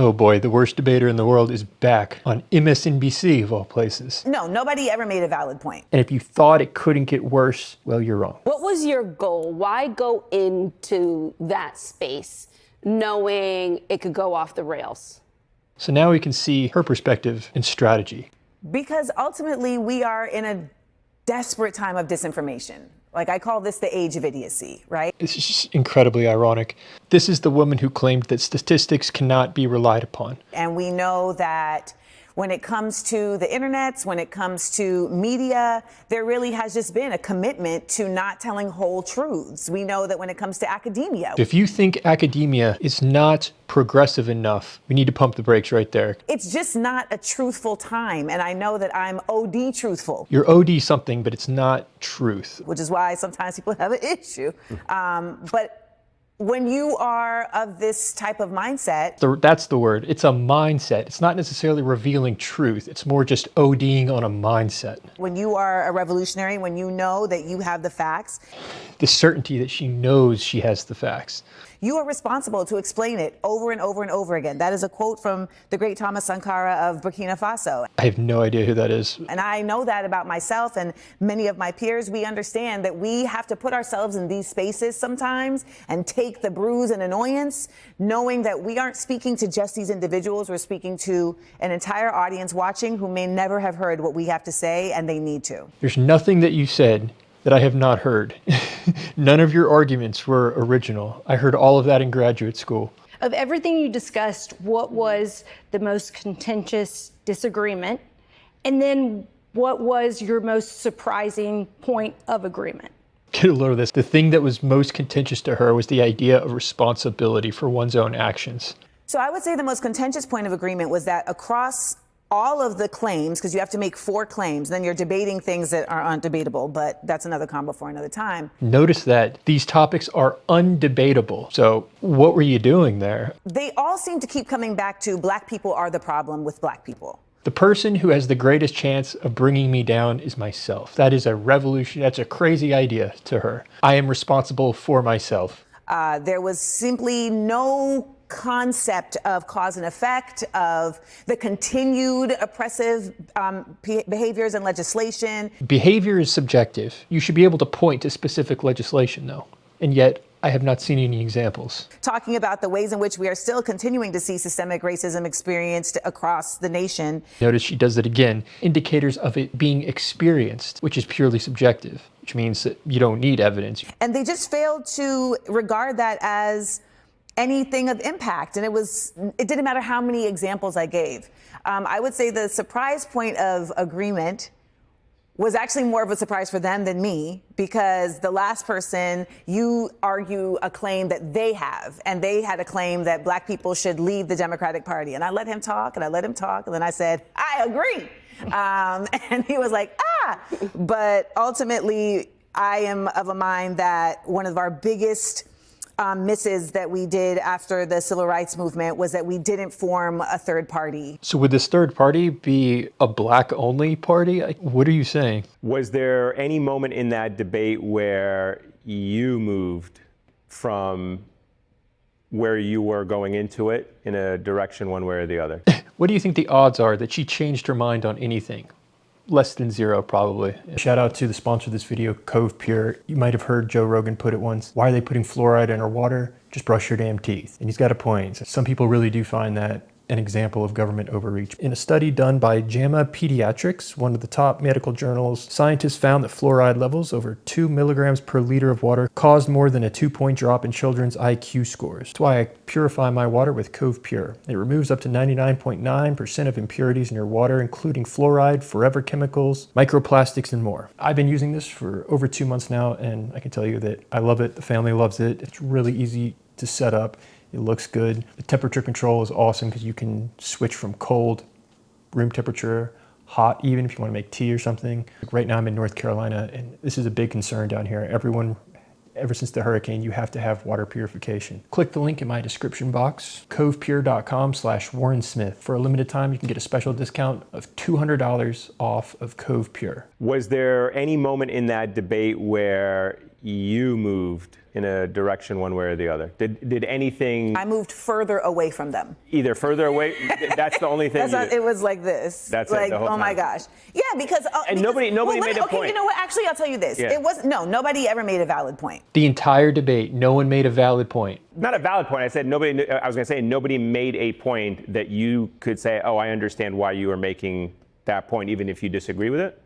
Oh boy, the worst debater in the world is back on MSNBC of all places. No, nobody ever made a valid point. And if you thought it couldn't get worse, well, you're wrong. What was your goal? Why go into that space knowing it could go off the rails? So now we can see her perspective and strategy. Because ultimately we are in a desperate time of disinformation. Like, I call this the age of idiocy, right? This is just incredibly ironic. This is the woman who claimed that statistics cannot be relied upon. And we know that when it comes to the internets, when it comes to media, there really has just been a commitment to not telling whole truths. We know that when it comes to academia. If you think academia is not progressive enough, we need to pump the brakes right there. It's just not a truthful time. And I know that I'm OD truthful. You're OD something, but it's not truth. Which is why sometimes people have an issue. But when you are of this type of mindset... That's the word. It's a mindset. It's not necessarily revealing truth. It's more just ODing on a mindset. When you are a revolutionary, when you know that you have the facts... The certainty that she knows she has the facts. You are responsible to explain it over and over and over again. That is a quote from the great Thomas Sankara of Burkina Faso. I have no idea who that is. And I know that about myself and many of my peers. We understand that we have to put ourselves in these spaces sometimes and take the bruise and annoyance, knowing that we aren't speaking to just these individuals. We're speaking to an entire audience watching who may never have heard what we have to say, and they need to. There's nothing that you said that I have not heard. None of your arguments were original. I heard all of that in graduate school. Of everything you discussed, what was the most contentious disagreement? And then what was your most surprising point of agreement? Get a load of this. The thing that was most contentious to her was the idea of responsibility for one's own actions. So I would say the most contentious point of agreement was that across all of the claims, because you have to make 4 claims, then you're debating things that are undebatable, but that's another combo for another time. Notice that these topics are undebatable. So what were you doing there? They all seem to keep coming back to black people are the problem with black people. The person who has the greatest chance of bringing me down is myself. That is a revolution. That's a crazy idea to her. I am responsible for myself. There was simply no concept of cause and effect, of the continued oppressive behaviors and legislation. Behavior is subjective. You should be able to point to specific legislation, though. And yet, I have not seen any examples. Talking about the ways in which we are still continuing to see systemic racism experienced across the nation. Notice she does it again. Indicators of it being experienced, which is purely subjective, which means that you don't need evidence. And they just failed to regard that as anything of impact. And it didn't matter how many examples I gave. I would say the surprise point of agreement was actually more of a surprise for them than me, because the last person, you argue a claim that they have, and they had a claim that black people should leave the Democratic Party. And I let him talk, and I let him talk, and then I said, I agree. And he was like, but ultimately, I am of a mind that one of our biggest misses that we did after the civil rights movement was that we didn't form a third party. So would this third party be a black-only party? What are you saying? Was there any moment in that debate where you moved from where you were going into it in a direction one way or the other? What do you think the odds are that she changed her mind on anything? Less than 0, probably. Shout out to the sponsor of this video, Cove Pure. You might have heard Joe Rogan put it once. Why are they putting fluoride in our water? Just brush your damn teeth. And he's got a point. Some people really do find that an example of government overreach. In a study done by JAMA Pediatrics, one of the top medical journals, scientists found that fluoride levels over 2 milligrams per liter of water caused more than a 2-point drop in children's IQ scores. That's why I purify my water with Cove Pure. It removes up to 99.9% of impurities in your water, including fluoride, forever chemicals, microplastics, and more. I've been using this for over 2 months now, and I can tell you that I love it. The family loves it. It's really easy to set up. It looks good. The temperature control is awesome because you can switch from cold, room temperature, hot, even if you want to make tea or something. Right now I'm in North Carolina, and this is a big concern down here. Everyone, ever since the hurricane, you have to have water purification. Click the link in my description box, covepure.com/Warren Smith. For a limited time, you can get a special discount of $200 off of Cove Pure. Was there any moment in that debate where you moved in a direction one way or the other? Did anything I moved further away from them. either further away? That's the only thing. That's not, it was like this. That's it, like, the whole oh my time. gosh. Yeah, because And nobody made a okay, point. you know what? Actually, I'll tell you this. Yeah. It was nobody ever made a valid point. The entire debate, no one made a valid point. Not a valid point. I said nobody. I was going to say nobody made a point that you could say, "Oh, I understand why you are making that point, even if you disagree with it."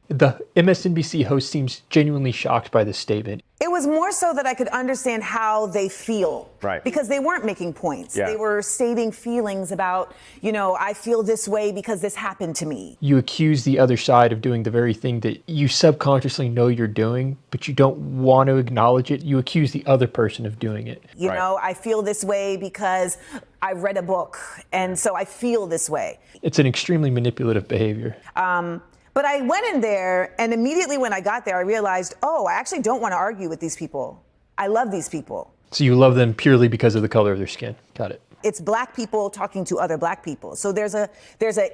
The MSNBC host seems genuinely shocked by this statement. It was more so that I could understand how they feel. Right. Because they weren't making points. Yeah. They were stating feelings about, I feel this way because this happened to me. You accuse the other side of doing the very thing that you subconsciously know you're doing, but you don't want to acknowledge it. You accuse the other person of doing it. Right. I feel this way because I read a book, and so I feel this way. It's an extremely manipulative behavior. But I went in there, and immediately when I got there, I realized, I actually don't want to argue with these people. I love these people. So you love them purely because of the color of their skin. Got it. It's black people talking to other black people. So there's a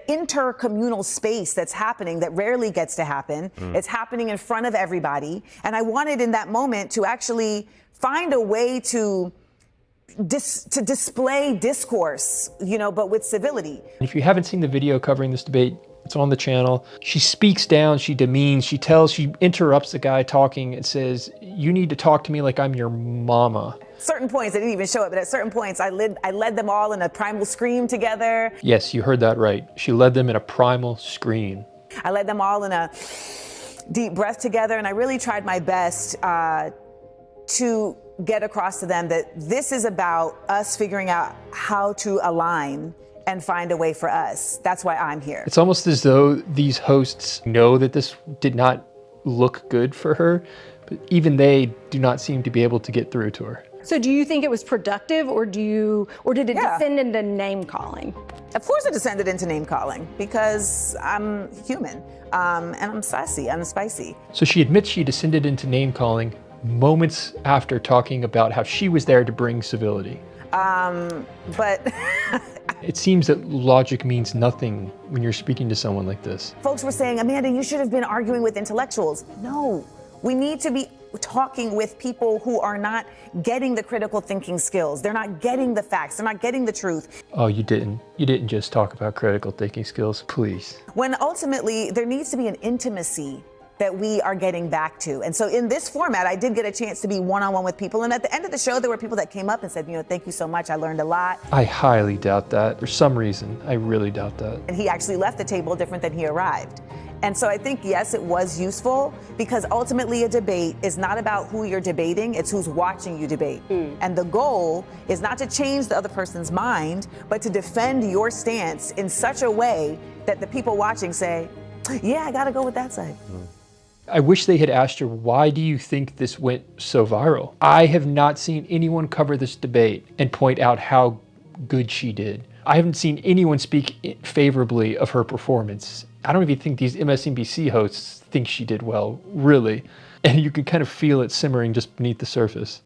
intercommunal space that's happening that rarely gets to happen. It's happening in front of everybody. And I wanted in that moment to actually find a way to display discourse, but with civility. If you haven't seen the video covering this debate, it's on the channel. She speaks down, she demeans, she interrupts the guy talking and says, "You need to talk to me like I'm your mama." Certain points, I didn't even show it, but at certain points, I led them all in a primal scream together. Yes, you heard that right. She led them in a primal scream. I led them all in a deep breath together, and I really tried my best to get across to them that this is about us figuring out how to align and find a way for us. That's why I'm here. It's almost as though these hosts know that this did not look good for her, but even they do not seem to be able to get through to her. So do you think it was productive, or did it Yeah. descend into name calling? Of course it descended into name calling because I'm human and I'm sassy, I'm spicy. So she admits she descended into name calling moments after talking about how she was there to bring civility. But It seems that logic means nothing when you're speaking to someone like this. folks were saying, Amanda, you should have been arguing with intellectuals. No, we need to be talking with people who are not getting the critical thinking skills. They're not getting the facts. They're not getting the truth. Oh, you didn't just talk about critical thinking skills, please. When ultimately there needs to be an intimacy that we are getting back to. And so in this format, I did get a chance to be one-on-one with people. And at the end of the show, there were people that came up and said, thank you so much. I learned a lot. I highly doubt that. For some reason, I really doubt that. And he actually left the table different than he arrived. And so I think, yes, it was useful because ultimately a debate is not about who you're debating, it's who's watching you debate. And the goal is not to change the other person's mind, but to defend your stance in such a way that the people watching say, yeah, I gotta go with that side. I wish they had asked her, why do you think this went so viral? I have not seen anyone cover this debate and point out how good she did. I haven't seen anyone speak favorably of her performance. I don't even think these MSNBC hosts think she did well, really. And you can kind of feel it simmering just beneath the surface.